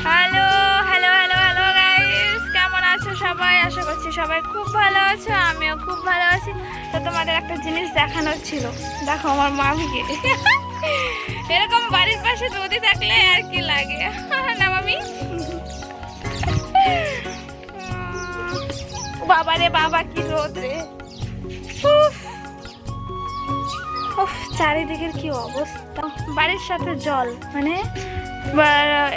Hello hello hello hello guys, কেমন আছো সবাই? আশা করছি সবাই খুব ভালো আছো, আমিও খুব ভালো আছি। তো তোমাদের একটা জিনিস দেখানোর ছিল, দেখো আমার মামিকে। এরকম বাড়ির পাশে নদী থাকলে আর কি লাগে না মামি? বাবা রে বাবা, কি রোদ রে! উফ উফ, চারিদিকের কি অবস্থা! বাড়ির সাথে জল, মানে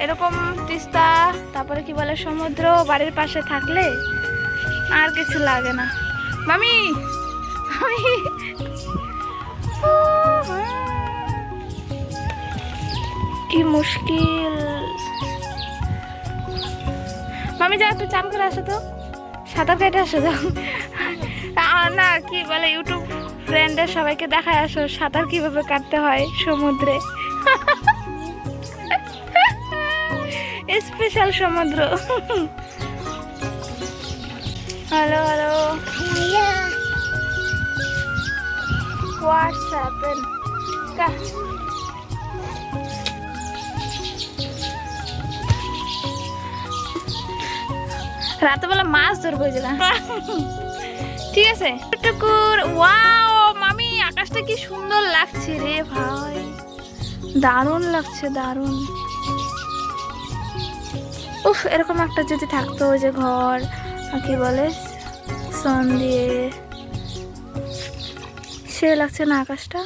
এরকম তিস্তা, তারপরে কি বলে সমুদ্র বাড়ির পাশে থাকলে আর কিছু লাগে না। মামি মামি, কি মুশকিল! মামি যাও, একটু চান করে আসো তো, সাঁতার কেটে আসো যাও। না কি বলে, ইউটিউব ফ্রেন্ডের সবাইকে দেখায় আসো সাঁতার কিভাবে কাটতে হয় সমুদ্রে। স্পেশাল সমুদ্র। Hello hello, what's happen? রাতেবেলা মাছ ধরবো গেলাম। ঠিক আছে টুকুর। ওয়াও মামি, আকাশটা কি সুন্দর লাগছে রে ভাই, দারুণ লাগছে, দারুণ। উফ, এরকম একটা যদি থাকতো, ওই যে ঘর কি বলে সন দিয়ে, সে লাগছে না আকাশটা।